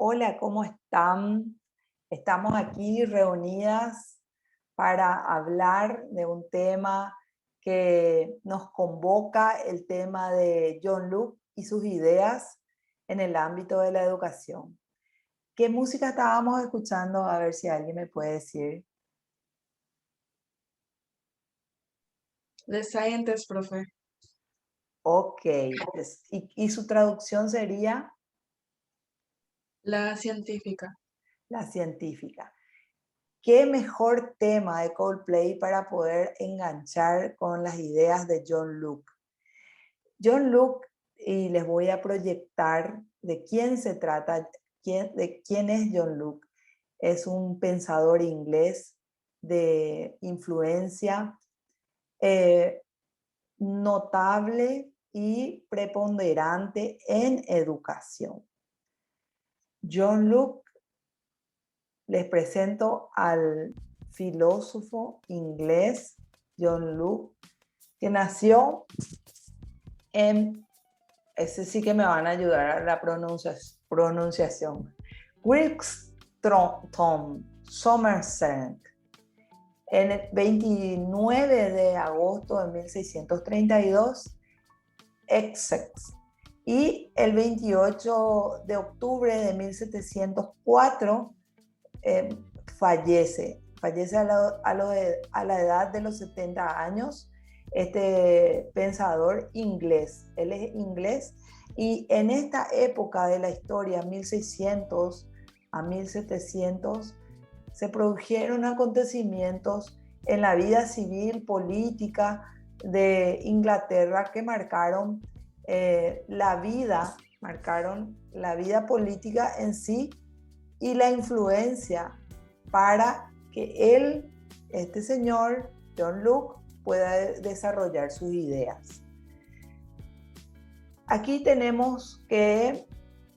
Hola, ¿cómo están? Estamos aquí reunidas para hablar de un tema que nos convoca, el tema de John Luke y sus ideas en el ámbito de la educación. ¿Qué música estábamos escuchando? A ver si alguien me puede decir. The Scientist, profe. Ok, y su traducción sería La científica. la científica. ¿Qué mejor tema de Coldplay para poder enganchar con las ideas de John Luke? John Luke, y les voy a proyectar de quién se trata, de quién es John Luke. Es un pensador inglés de influencia eh, notable y preponderante en educación. John Luke, les presento al filósofo inglés John Luke, que nació en, ese sí que me van a ayudar a la pronunciación, Brixton, Somerset, en el 29 de agosto de 1632, Essex, y el 28 de octubre de 1704 fallece a la edad de los 70 años, este pensador inglés. Él es inglés y en esta época de la historia, 1600 a 1700, se produjeron acontecimientos en la vida civil, política de Inglaterra que marcaron la vida política en sí y la influencia para que él, este señor, John Luke, pueda desarrollar sus ideas. Aquí tenemos que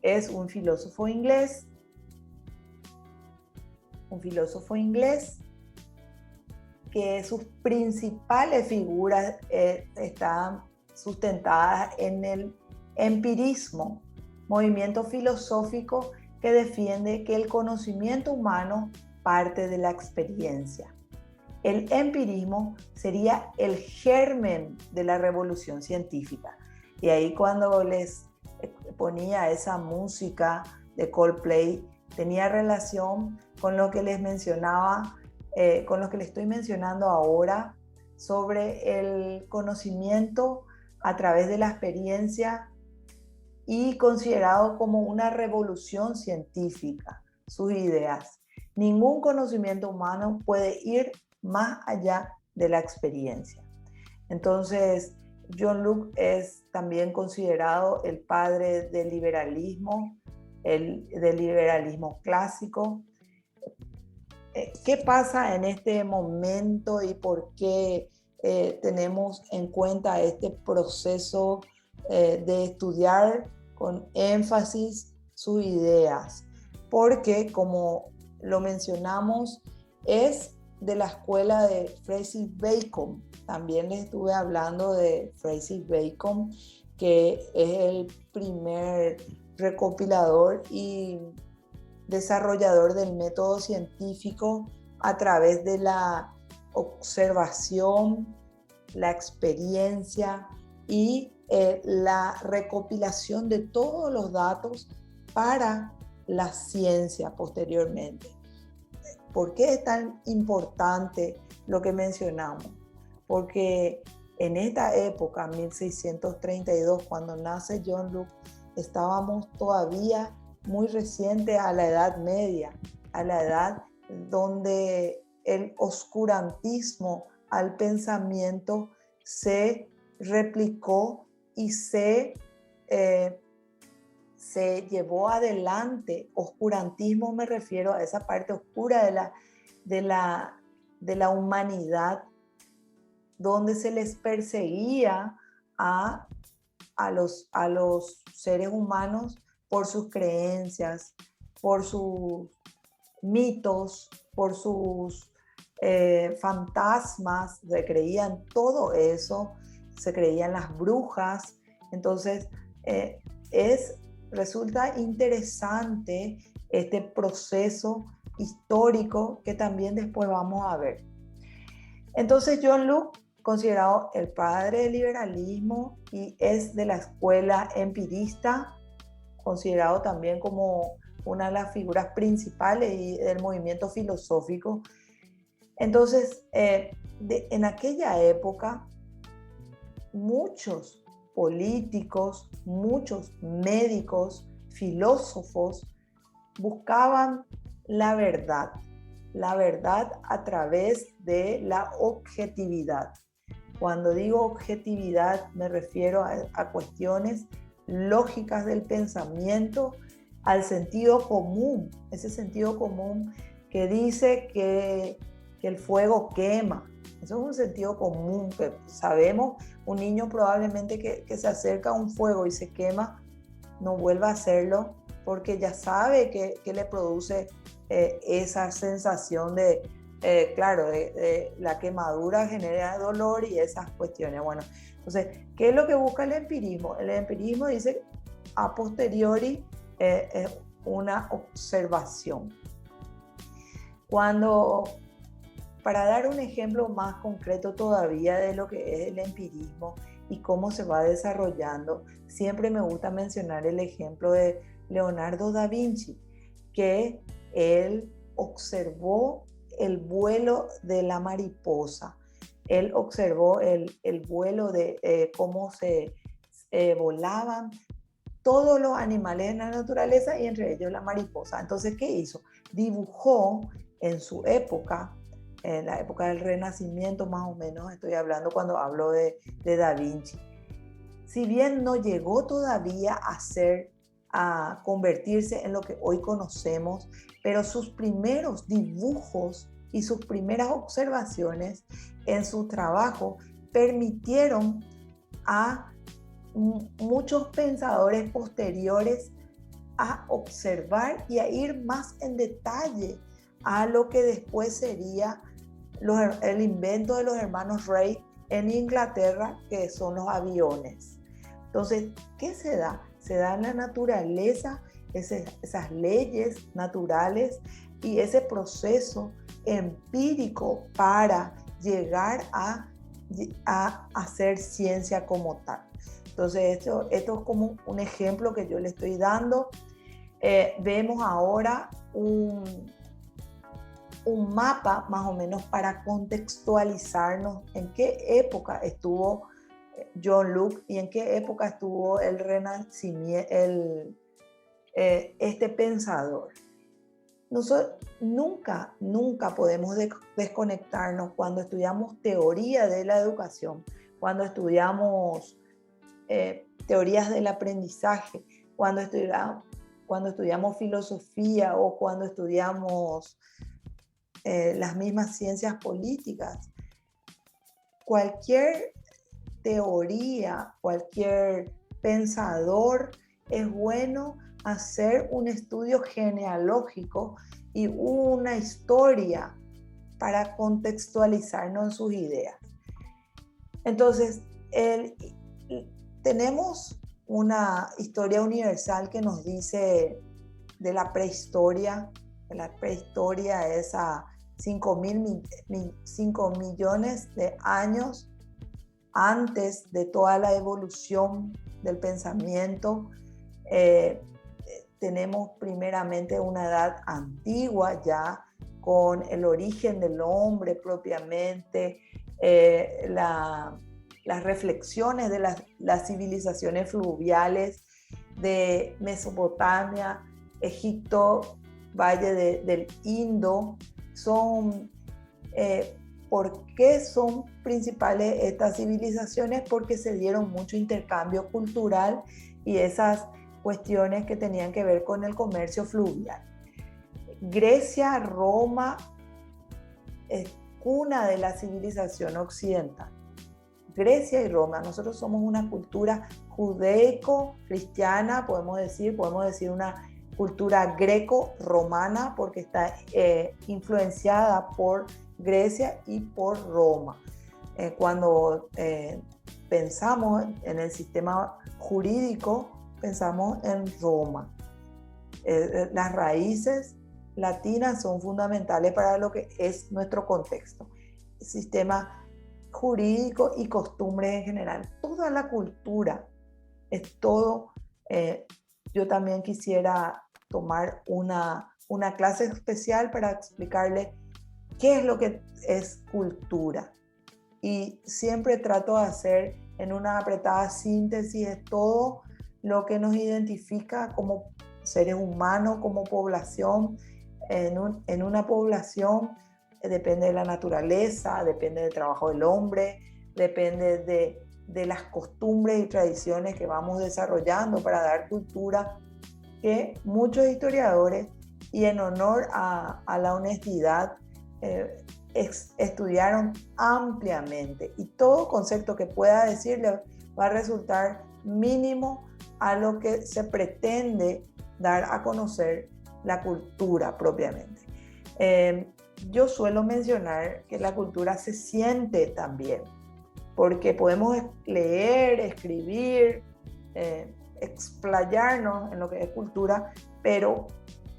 es un filósofo inglés que sus principales figuras están sustentadas en el empirismo, movimiento filosófico que defiende que el conocimiento humano parte de la experiencia. El empirismo sería el germen de la revolución científica. Y ahí cuando les ponía esa música de Coldplay, tenía relación con lo que les mencionaba, con lo que les estoy mencionando ahora sobre el conocimiento a través de la experiencia y considerado como una revolución científica, sus ideas. Ningún conocimiento humano puede ir más allá de la experiencia. Entonces, John Luke es también considerado el padre del liberalismo clásico. ¿Qué pasa en este momento y por qué tenemos en cuenta este proceso de estudiar con énfasis sus ideas? Porque, como lo mencionamos, es de la escuela de Francis Bacon. También les estuve hablando de Francis Bacon, que es el primer recopilador y desarrollador del método científico a través de la observación, la experiencia y la recopilación de todos los datos para la ciencia posteriormente. ¿Por qué es tan importante lo que mencionamos? Porque en esta época, 1632, cuando nace John Luke, estábamos todavía muy reciente a la Edad Media, a la edad donde el oscurantismo al pensamiento se replicó y se llevó adelante. Oscurantismo me refiero a esa parte oscura de la humanidad, donde se les perseguía a, a los seres humanos por sus creencias, por sus mitos, por sus fantasmas, se creían todo eso, se creían las brujas. Entonces, resulta interesante este proceso histórico que también después vamos a ver. Entonces John Locke, considerado el padre del liberalismo y es de la escuela empirista, considerado también como una de las figuras principales del movimiento filosófico. Entonces, en aquella época, muchos políticos, muchos médicos, filósofos, buscaban la verdad a través de la objetividad. Cuando digo objetividad me refiero a cuestiones lógicas del pensamiento, al sentido común, ese sentido común que dice que el fuego quema. Eso es un sentido común que sabemos. Un niño probablemente que se acerca a un fuego y se quema, no vuelva a hacerlo porque ya sabe que le produce esa sensación de, claro, de la quemadura genera dolor y esas cuestiones. Bueno, entonces, ¿qué es lo que busca el empirismo? El empirismo dice a posteriori una observación. Para dar un ejemplo más concreto todavía de lo que es el empirismo y cómo se va desarrollando, siempre me gusta mencionar el ejemplo de Leonardo da Vinci, que él observó el vuelo de la mariposa. Él observó el vuelo de cómo se volaban todos los animales en la naturaleza y entre ellos la mariposa. Entonces, ¿qué hizo? Dibujó en su época, en la época del Renacimiento más o menos, estoy hablando cuando hablo de Da Vinci. Si bien no llegó todavía a convertirse en lo que hoy conocemos, pero sus primeros dibujos y sus primeras observaciones en su trabajo permitieron a muchos pensadores posteriores a observar y a ir más en detalle a lo que después sería el invento de los hermanos Wright en Inglaterra, que son los aviones. Entonces, ¿qué se da? Se da en la naturaleza esas leyes naturales y ese proceso empírico para llegar a hacer ciencia como tal. Entonces, esto es como un ejemplo que yo le estoy dando. Vemos ahora un mapa más o menos para contextualizarnos en qué época estuvo John Locke y en qué época estuvo el Renacimiento, este pensador. Nosotros nunca podemos desconectarnos cuando estudiamos teoría de la educación, cuando estudiamos teorías del aprendizaje, cuando estudiamos filosofía o cuando estudiamos las mismas ciencias políticas. Cualquier teoría, cualquier pensador, es bueno hacer un estudio genealógico y una historia para contextualizarnos en sus ideas. Entonces, tenemos una historia universal que nos dice de la prehistoria. La prehistoria es a 5 millones de años antes de toda la evolución del pensamiento. Tenemos primeramente una edad antigua ya con el origen del hombre propiamente, las reflexiones de las civilizaciones fluviales de Mesopotamia, Egipto, Valle del Indo. ¿Por qué son principales estas civilizaciones? Porque se dieron mucho intercambio cultural y esas cuestiones que tenían que ver con el comercio fluvial. Grecia, Roma, es cuna de la civilización occidental. Grecia y Roma, nosotros somos una cultura judaico-cristiana, podemos decir una cultura greco-romana porque está influenciada por Grecia y por Roma. Cuando pensamos en el sistema jurídico, pensamos en Roma. Las raíces latinas son fundamentales para lo que es nuestro contexto, el sistema jurídico y costumbres en general. Toda la cultura es todo. Yo también quisiera tomar una clase especial para explicarle qué es lo que es cultura. Y siempre trato de hacer en una apretada síntesis de todo lo que nos identifica como seres humanos, como población. En una población depende de la naturaleza, depende del trabajo del hombre, depende de las costumbres y tradiciones que vamos desarrollando para dar cultura, que muchos historiadores, y en honor a la honestidad, estudiaron ampliamente, y todo concepto que pueda decirle va a resultar mínimo a lo que se pretende dar a conocer la cultura propiamente. Yo suelo mencionar que la cultura se siente también, porque podemos leer, escribir, explayarnos en lo que es cultura, pero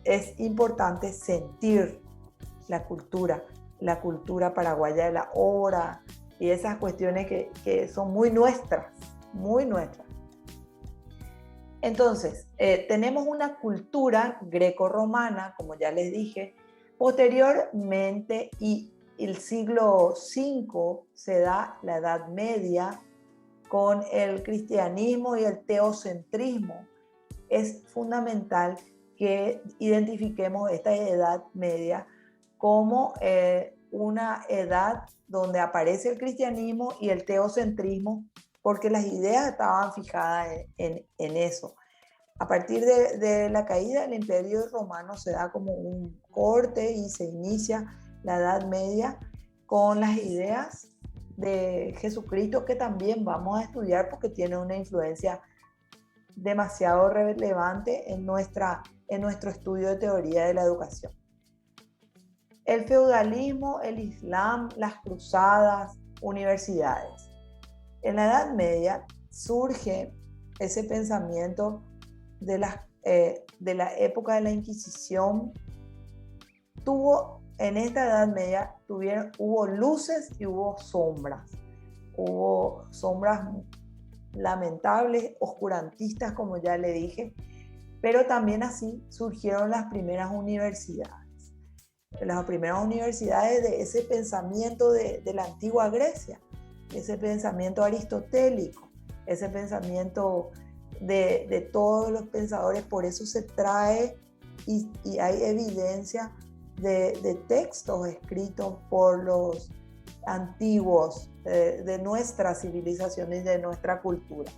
es importante sentir la cultura paraguaya de la hora y esas cuestiones que son muy nuestras, muy nuestras. Entonces, tenemos una cultura greco-romana, como ya les dije. Posteriormente, y el siglo V, se da la Edad Media con el cristianismo y el teocentrismo. Es fundamental que identifiquemos esta Edad Media como una edad donde aparece el cristianismo y el teocentrismo, porque las ideas estaban fijadas en eso. A partir de la caída del Imperio Romano se da como un corte y se inicia la Edad Media con las ideas de Jesucristo, que también vamos a estudiar porque tiene una influencia demasiado relevante en nuestro estudio de teoría de la educación. El feudalismo, el Islam, las cruzadas, universidades. En la Edad Media surge ese pensamiento de la época de la Inquisición. En esta Edad Media hubo luces y hubo sombras. Hubo sombras lamentables, oscurantistas, como ya le dije, pero también así surgieron las primeras universidades. Las primeras universidades de ese pensamiento de la antigua Grecia, ese pensamiento aristotélico, ese pensamiento de todos los pensadores. Por eso se trae y hay evidencia de textos escritos por los antiguos de nuestra civilización y de nuestra cultura.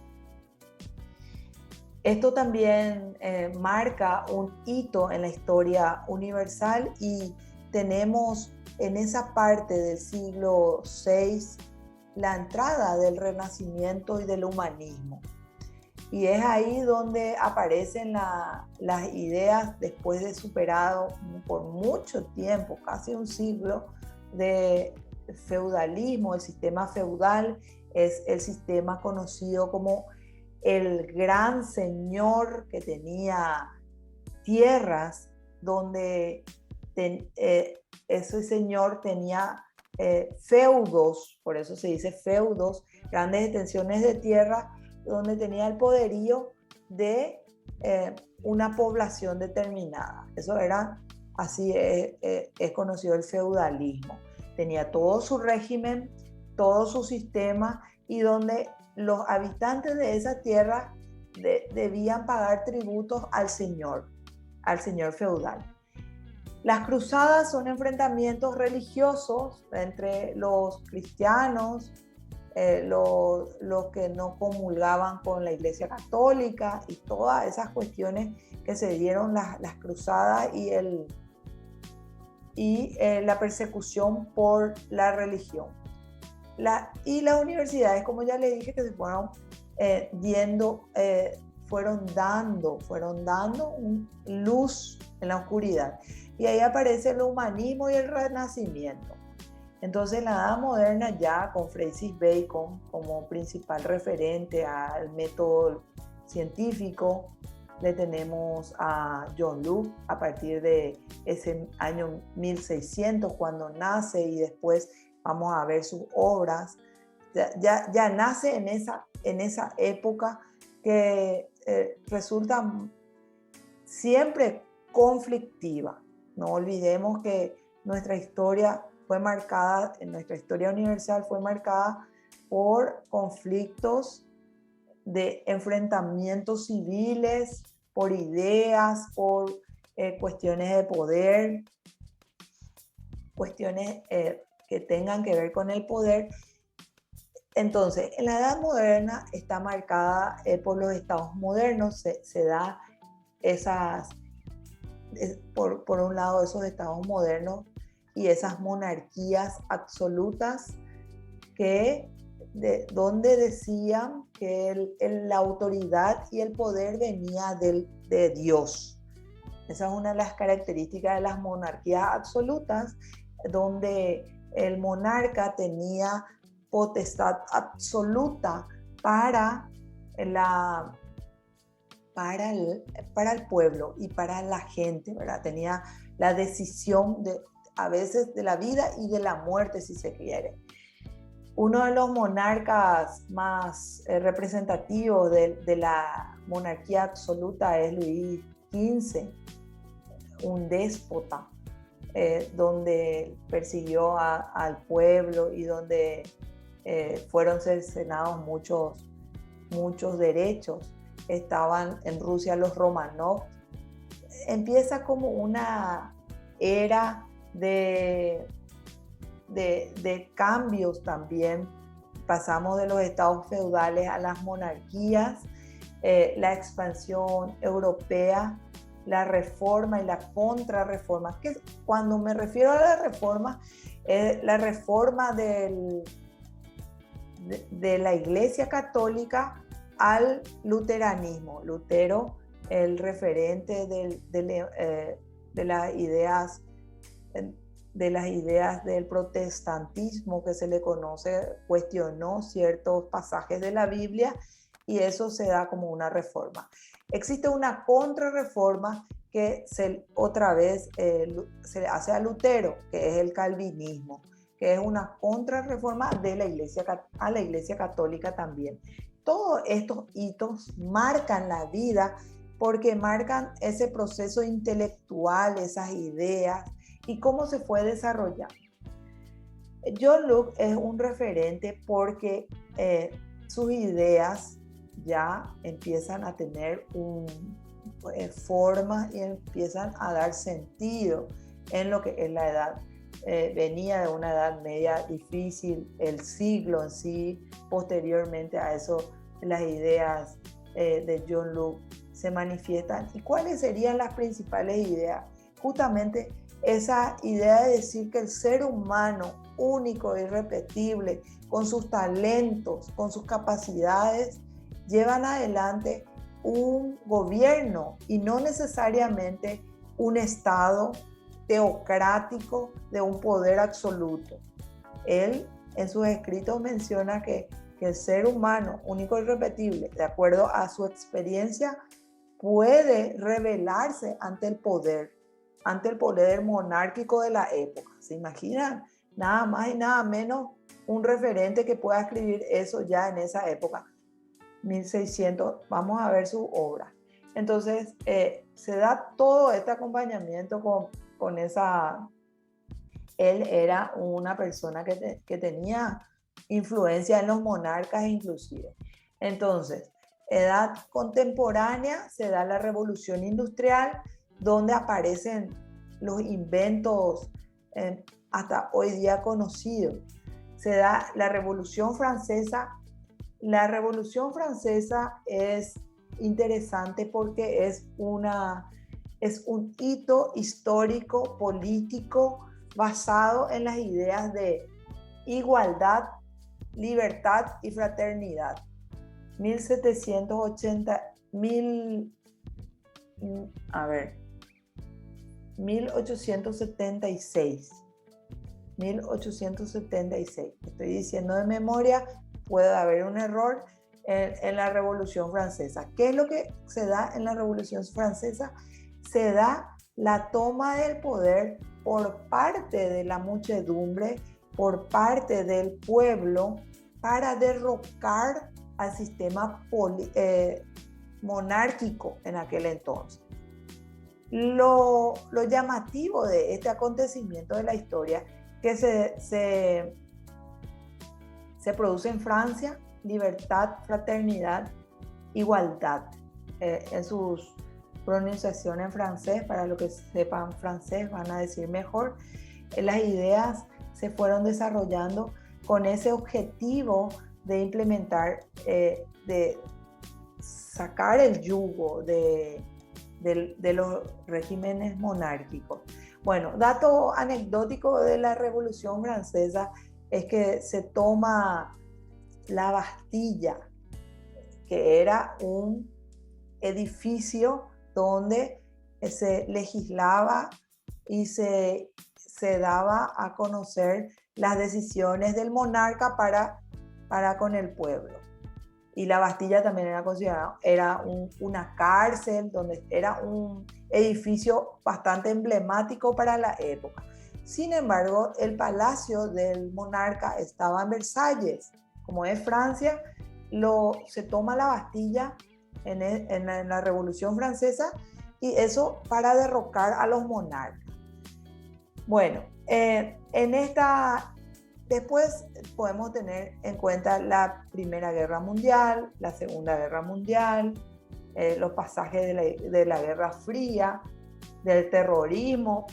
Esto también marca un hito en la historia universal, y tenemos en esa parte del siglo VI la entrada del Renacimiento y del humanismo. Y es ahí donde aparecen las ideas, después de superado por mucho tiempo, casi un siglo, de feudalismo. El sistema feudal es el sistema conocido como el gran señor, que tenía tierras donde ese señor tenía feudos, por eso se dice feudos, grandes extensiones de tierra donde tenía el poderío de una población determinada. Eso era, así es conocido el feudalismo. Tenía todo su régimen, todo su sistema, y donde los habitantes de esa tierra debían pagar tributos al señor feudal. Las cruzadas son enfrentamientos religiosos entre los cristianos, los que no comulgaban con la Iglesia Católica, y todas esas cuestiones que se dieron las cruzadas y la persecución por la religión. Y las universidades, como ya le dije, que se fueron fueron dando luz en la oscuridad. Y ahí aparece el humanismo y el renacimiento. Entonces, la Edad Moderna, ya con Francis Bacon como principal referente al método científico, le tenemos a John Locke a partir de ese año 1600 cuando nace, y después vamos a ver sus obras. Ya nace en esa época que resulta siempre conflictiva. No olvidemos que nuestra historia universal fue marcada por conflictos de enfrentamientos civiles, por ideas, por cuestiones de poder, cuestiones que tengan que ver con el poder. Entonces, en la Edad Moderna está marcada por los estados modernos, se da por un lado esos estados modernos y esas monarquías absolutas donde decían que la autoridad y el poder venía de Dios. Esa es una de las características de las monarquías absolutas, donde el monarca tenía potestad absoluta para el pueblo y para la gente, ¿verdad? Tenía la decisión a veces de la vida y de la muerte, si se quiere. Uno de los monarcas más representativos de la monarquía absoluta es Luis XV, un déspota, donde persiguió al pueblo y donde fueron cercenados muchos derechos. Estaban en Rusia los Romanov. Empieza como una era de cambios también. Pasamos de los estados feudales a las monarquías, la expansión europea, la reforma y la contrarreforma. Que cuando me refiero a la reforma de la Iglesia Católica al luteranismo. Lutero, el referente de las ideas del protestantismo que se le conoce, cuestionó ciertos pasajes de la Biblia y eso se da como una reforma. Existe una contrarreforma que otra vez se le hace a Lutero, que es el calvinismo, que es una contrarreforma a la Iglesia Católica también. Todos estos hitos marcan la vida porque marcan ese proceso intelectual, esas ideas y cómo se fue desarrollando. John Locke es un referente porque sus ideas ya empiezan a tener forma y empiezan a dar sentido en lo que es la edad. Venía de una edad media difícil, el siglo en sí, posteriormente a eso las ideas de John Locke se manifiestan. ¿Y cuáles serían las principales ideas? Justamente esa idea de decir que el ser humano único e irrepetible, con sus talentos, con sus capacidades, llevan adelante un gobierno y no necesariamente un estado teocrático de un poder absoluto. Él en sus escritos menciona que el ser humano único e irrepetible, de acuerdo a su experiencia, puede rebelarse ante el poder monárquico de la época. ¿Se imaginan? Nada más y nada menos un referente que pueda escribir eso ya en esa época, 1600. Vamos a ver su obra. Entonces, se da todo este acompañamiento con esa. Él era una persona que tenía influencia en los monarcas inclusive. Entonces, edad contemporánea, se da la revolución industrial, donde aparecen los inventos hasta hoy día conocidos. Se da la Revolución Francesa. La Revolución Francesa es interesante porque es un hito histórico, político, basado en las ideas de igualdad, libertad y fraternidad. 1876. Estoy diciendo de memoria, puede haber un error. en la Revolución Francesa. ¿Qué es lo que se da en la Revolución Francesa? Se da la toma del poder por parte de la muchedumbre, por parte del pueblo, para derrocar al sistema monárquico en aquel entonces. Lo llamativo de este acontecimiento de la historia que se produce en Francia: libertad, fraternidad, igualdad. En sus pronunciaciones en francés, para los que sepan francés van a decir mejor, las ideas se fueron desarrollando con ese objetivo de implementar, de sacar el yugo de los regímenes monárquicos. Bueno, dato anecdótico de la Revolución Francesa es que se toma la Bastilla, que era un edificio donde se legislaba y se daba a conocer las decisiones del monarca para con el pueblo. Y la Bastilla también era considerada, una cárcel, donde era un edificio bastante emblemático para la época. Sin embargo, el palacio del monarca estaba en Versalles. Como es Francia, se toma la Bastilla en la Revolución Francesa, y eso para derrocar a los monarcas. Bueno, después podemos tener en cuenta la Primera Guerra Mundial, la Segunda Guerra Mundial, los pasajes de la Guerra Fría, del terrorismo,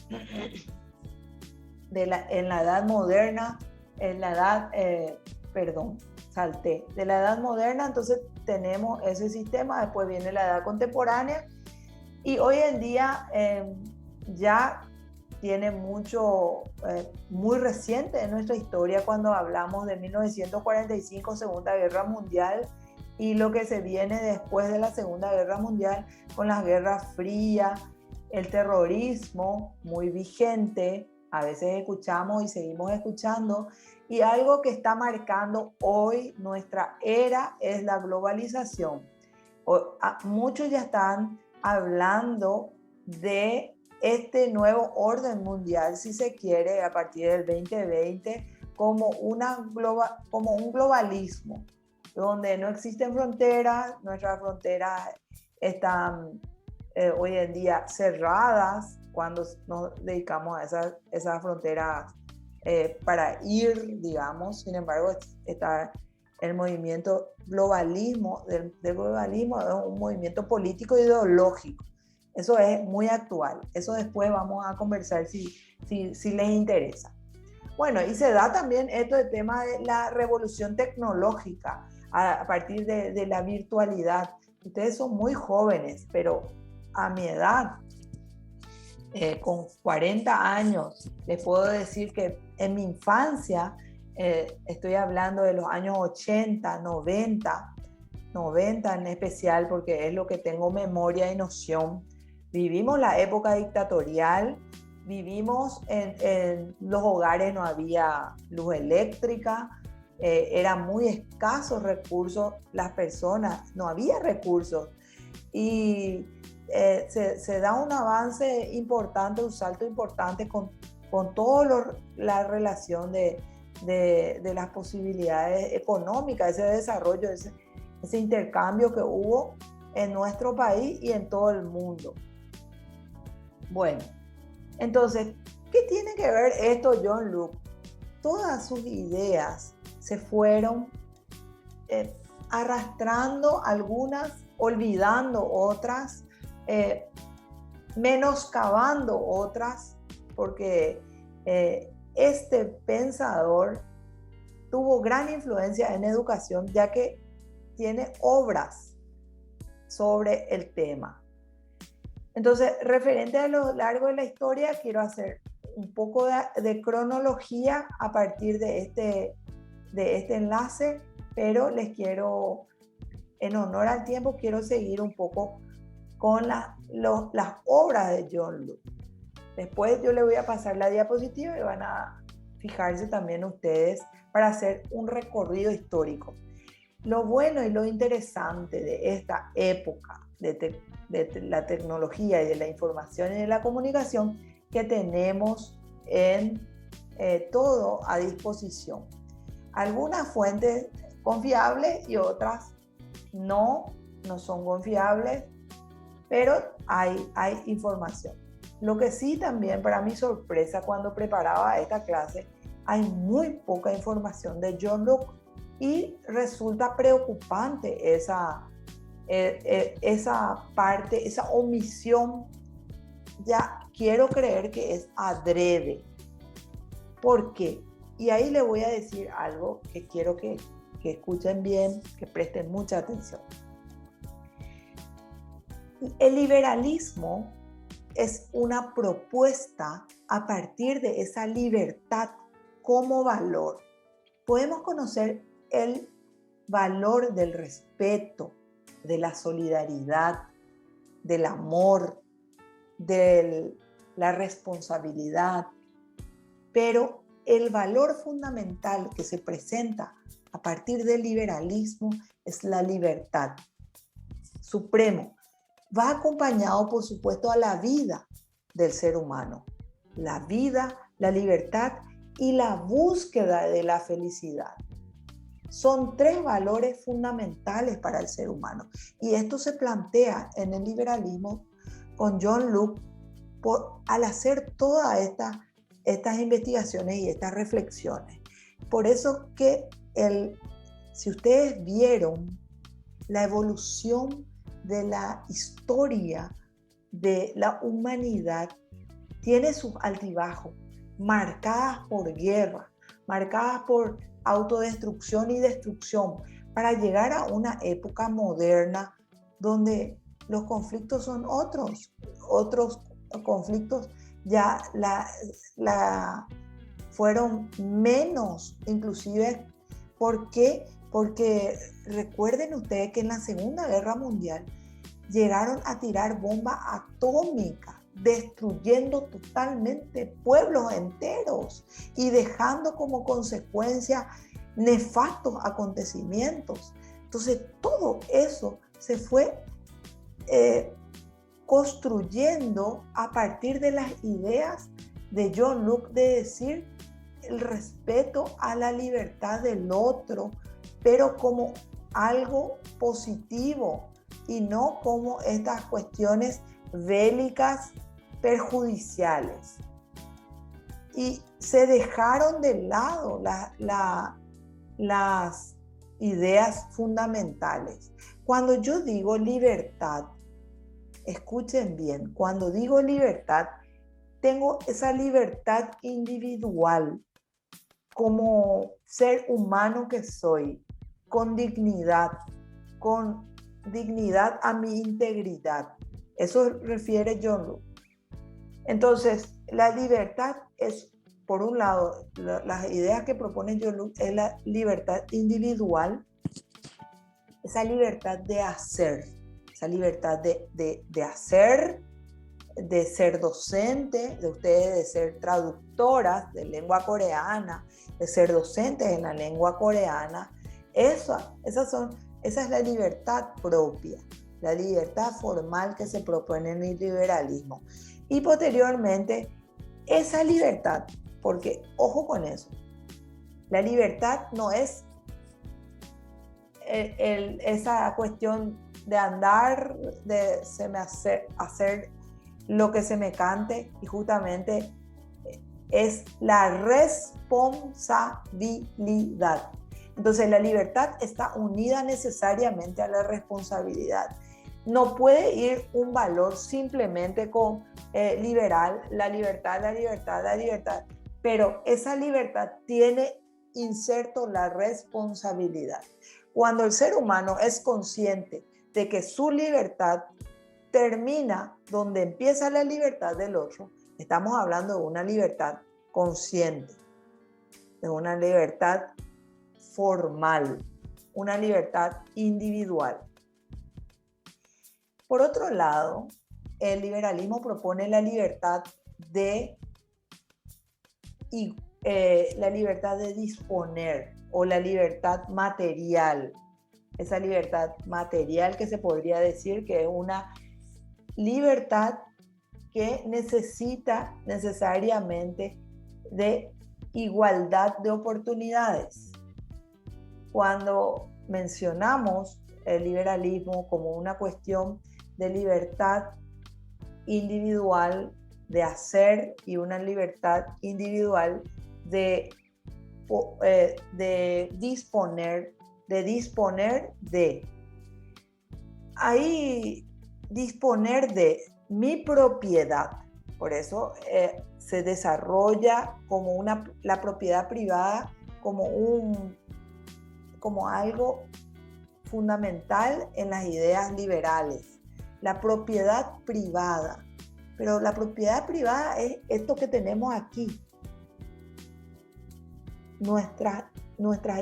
en la Edad Moderna, de la Edad Moderna. Entonces tenemos ese sistema, después viene la Edad Contemporánea, y hoy en día ya tiene mucho, muy reciente en nuestra historia, cuando hablamos de 1945, Segunda Guerra Mundial, y lo que se viene después de la Segunda Guerra Mundial, con la Guerra Fría, el terrorismo muy vigente. A veces escuchamos y seguimos escuchando, y algo que está marcando hoy nuestra era es la globalización. Muchos ya están hablando de este nuevo orden mundial, si se quiere, a partir del 2020, como un globalismo, donde no existen fronteras. Nuestras fronteras están hoy en día cerradas cuando nos dedicamos a esas fronteras para ir, digamos. Sin embargo, está el movimiento globalismo, del globalismo es un movimiento político ideológico. Eso es muy actual. Eso después vamos a conversar si les interesa. Bueno, y se da también esto del tema de la revolución tecnológica a partir de la virtualidad. Ustedes son muy jóvenes, pero a mi edad, con 40 años, les puedo decir que en mi infancia, estoy hablando de los años 80, 90 en especial, porque es lo que tengo memoria y noción. Vivimos la época dictatorial, vivimos en los hogares, no había luz eléctrica, eran muy escasos recursos, las personas, no había recursos, y se da un avance importante, un salto importante con toda la relación de las posibilidades económicas, ese desarrollo, ese intercambio que hubo en nuestro país y en todo el mundo. Bueno, entonces, ¿qué tiene que ver esto John Locke? Todas sus ideas se fueron arrastrando, algunas olvidando otras, menoscabando otras, porque este pensador tuvo gran influencia en educación, ya que tiene obras sobre el tema. Entonces, referente a lo largo de la historia, quiero hacer un poco de cronología a partir de este enlace, pero les quiero, en honor al tiempo, quiero seguir un poco con las obras de John Locke. Después yo les voy a pasar la diapositiva y van a fijarse también ustedes para hacer un recorrido histórico. Lo bueno y lo interesante de esta época de la tecnología y de la información y de la comunicación que tenemos en todo a disposición. Algunas fuentes confiables y otras no son confiables, pero hay información. Lo que sí también para mi sorpresa cuando preparaba esta clase, hay muy poca información de John Locke y resulta preocupante esa parte, esa omisión. Ya quiero creer que es adrede. ¿Por qué? Y ahí le voy a decir algo que quiero que escuchen bien, que presten mucha atención. El liberalismo es una propuesta a partir de esa libertad como valor. Podemos conocer el valor del respeto, de la solidaridad, del amor, de la responsabilidad, pero el valor fundamental que se presenta a partir del liberalismo es la libertad. Supremo. Va acompañado, por supuesto, a la vida del ser humano. La vida, la libertad y la búsqueda de la felicidad. Son tres valores fundamentales para el ser humano. Y esto se plantea en el liberalismo con John Locke al hacer todas estas investigaciones y estas reflexiones. Por eso que si ustedes vieron la evolución de la historia de la humanidad, tiene sus altibajos, marcadas por guerra, marcadas por autodestrucción y destrucción, para llegar a una época moderna donde los conflictos son otros conflictos ya fueron menos, inclusive. ¿Por qué? Porque recuerden ustedes que en la Segunda Guerra Mundial llegaron a tirar bombas atómicas, destruyendo totalmente pueblos enteros y dejando como consecuencia nefastos acontecimientos. Entonces, todo eso se fue construyendo a partir de las ideas de John Locke de decir el respeto a la libertad del otro, pero como algo positivo y no como estas cuestiones bélicas perjudiciales. Y se dejaron de lado las ideas fundamentales. Cuando yo digo libertad, escuchen bien, cuando digo libertad, tengo esa libertad individual como ser humano que soy, con dignidad a mi integridad. Eso refiere John Locke. Entonces, la libertad es, por un lado, las ideas que propone John Locke es la libertad individual, esa libertad de hacer, esa libertad de hacer, de ser docente, de ustedes de ser traductoras de lengua coreana, de ser docentes en la lengua coreana. Esa es la libertad propia, la libertad formal que se propone en el liberalismo. Y posteriormente, esa libertad, porque ojo con eso, la libertad no es esa cuestión de andar, de hacer lo que se me cante, y justamente es la responsabilidad. Entonces la libertad está unida necesariamente a la responsabilidad. No puede ir un valor simplemente con liberal, la libertad, pero esa libertad tiene inserto la responsabilidad. Cuando el ser humano es consciente de que su libertad termina donde empieza la libertad del otro, estamos hablando de una libertad consciente, de una libertad formal, una libertad individual. Por otro lado, el liberalismo propone la libertad de disponer, o la libertad material. esa libertad material que se podría decir que es una libertad que necesita necesariamente de igualdad de oportunidades. Cuando mencionamos el liberalismo como una cuestión de libertad individual de hacer y una libertad individual de disponer de. Ahí disponer de mi propiedad, por eso se desarrolla como la propiedad privada como algo fundamental en las ideas liberales, la propiedad privada. Pero la propiedad privada es esto que tenemos aquí, nuestras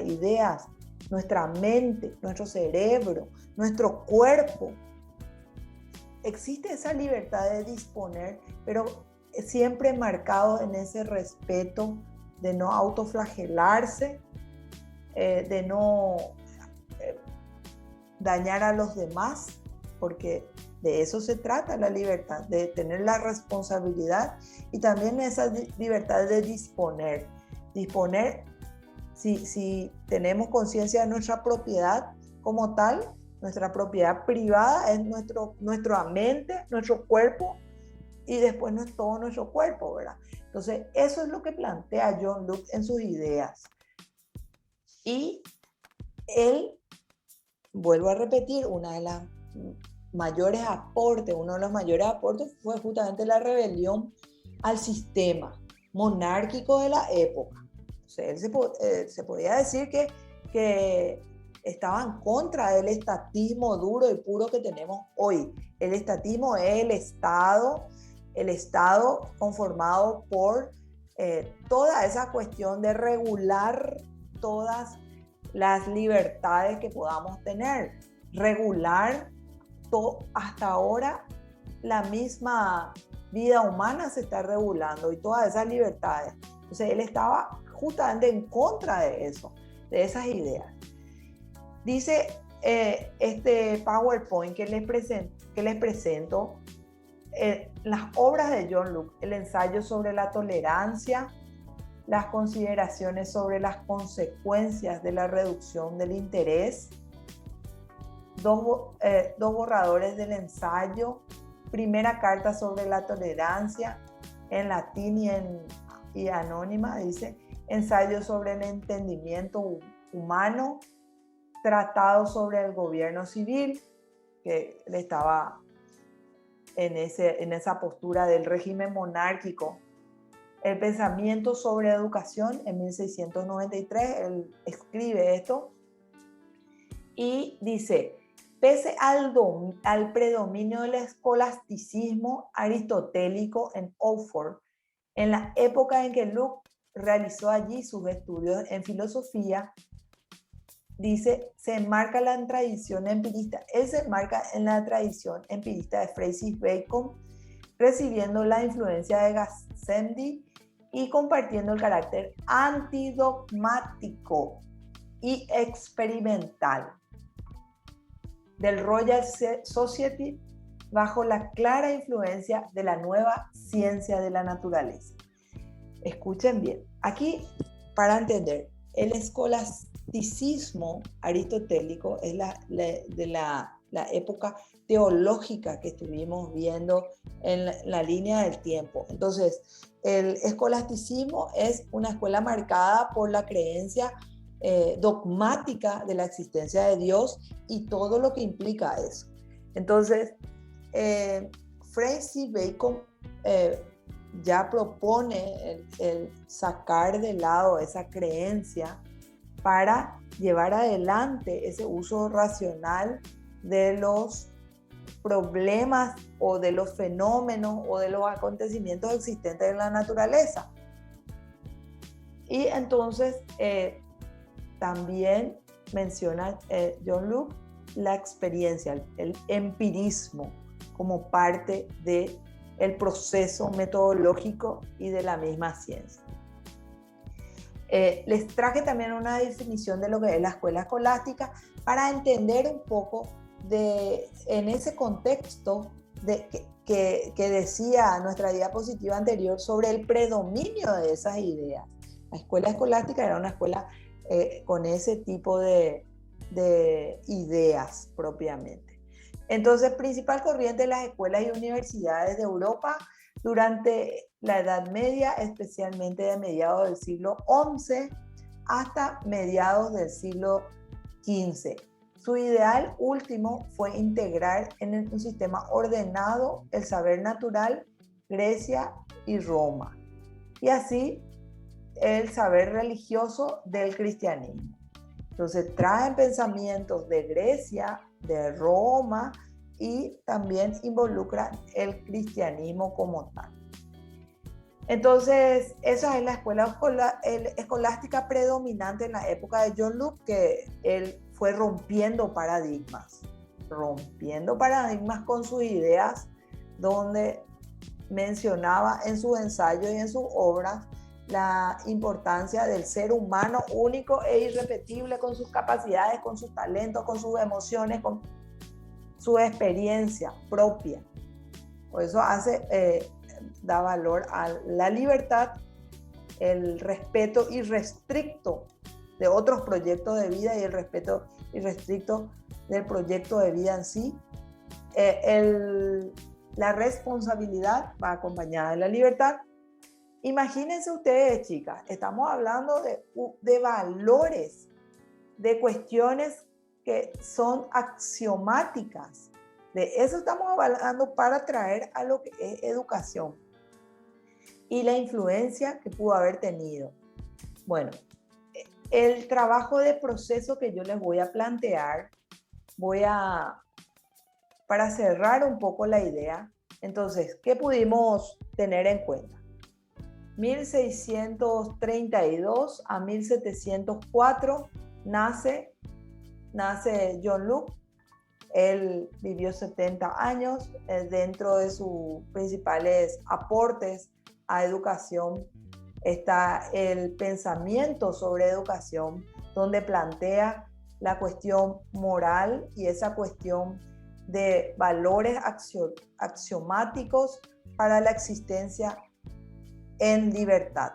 ideas, nuestra mente, nuestro cerebro, nuestro cuerpo. Existe esa libertad de disponer, pero siempre marcado en ese respeto de no autoflagelarse, de no dañar a los demás, porque de eso se trata la libertad, de tener la responsabilidad y también esa libertad de disponer. Disponer, si tenemos conciencia de nuestra propiedad como tal, nuestra propiedad privada es nuestra mente, nuestro cuerpo y después no es todo nuestro cuerpo, ¿verdad? Entonces, eso es lo que plantea John Locke en sus ideas. Y él, vuelvo a repetir, uno de los mayores aportes fue justamente la rebelión al sistema monárquico de la época. O sea, él se podía decir que estaba en contra del estatismo duro y puro que tenemos hoy. El estatismo es el Estado conformado por toda esa cuestión de regular todas las libertades que podamos tener, regular hasta ahora la misma vida humana se está regulando y todas esas libertades. Entonces él estaba justamente en contra de eso, de esas ideas. Dice este PowerPoint que les presento, las obras de John Locke, el ensayo sobre la tolerancia, las consideraciones sobre las consecuencias de la reducción del interés, dos borradores del ensayo, primera carta sobre la tolerancia, en latín y anónima, dice, ensayo sobre el entendimiento humano, tratado sobre el gobierno civil, que él estaba en esa postura del régimen monárquico. El pensamiento sobre educación, en 1693, él escribe esto y dice, pese al predominio del escolasticismo aristotélico en Oxford, en la época en que Locke realizó allí sus estudios en filosofía, dice, se enmarca la tradición empirista. Él se enmarca en la tradición empirista de Francis Bacon, recibiendo la influencia de Gassendi y compartiendo el carácter antidogmático y experimental del Royal Society bajo la clara influencia de la nueva ciencia de la naturaleza. Escuchen bien, aquí para entender, el escolasticismo aristotélico es de la época teológica que estuvimos viendo en la línea del tiempo. Entonces, el escolasticismo es una escuela marcada por la creencia dogmática de la existencia de Dios y todo lo que implica eso. Entonces, Francis Bacon ya propone el sacar de lado esa creencia para llevar adelante ese uso racional de los problemas o de los fenómenos o de los acontecimientos existentes en la naturaleza. Y entonces también menciona John Locke la experiencia, el empirismo como parte del proceso metodológico y de la misma ciencia. Les traje también una definición de lo que es la escuela escolástica para entender un poco en ese contexto que decía nuestra diapositiva anterior sobre el predominio de esas ideas. La escuela escolástica era una escuela con ese tipo de ideas propiamente. Entonces, principal corriente de las escuelas y universidades de Europa durante la Edad Media, especialmente de mediados del siglo XI hasta mediados del siglo XV. Su ideal último fue integrar en un sistema ordenado el saber natural, Grecia y Roma, y así el saber religioso del cristianismo. Entonces traen pensamientos de Grecia, de Roma, y también involucran el cristianismo como tal. Entonces, esa es la escuela escolástica predominante en la época de John Locke, que él fue rompiendo paradigmas con sus ideas, donde mencionaba en sus ensayos y en sus obras la importancia del ser humano único e irrepetible, con sus capacidades, con sus talentos, con sus emociones, con su experiencia propia. Por eso da valor a la libertad, el respeto irrestricto de otros proyectos de vida y el respeto irrestricto del proyecto de vida en sí. La responsabilidad va acompañada de la libertad. Imagínense ustedes, chicas, estamos hablando de valores, de cuestiones que son axiomáticas. De eso estamos hablando para traer a lo que es educación y la influencia que pudo haber tenido. Bueno, el trabajo de proceso que yo les voy a plantear, para cerrar un poco la idea, entonces, ¿qué pudimos tener en cuenta? 1632 a 1704 nace John Locke. Él vivió 70 años. Dentro de sus principales aportes a educación está el pensamiento sobre educación, donde plantea la cuestión moral y esa cuestión de valores axiomáticos para la existencia en libertad.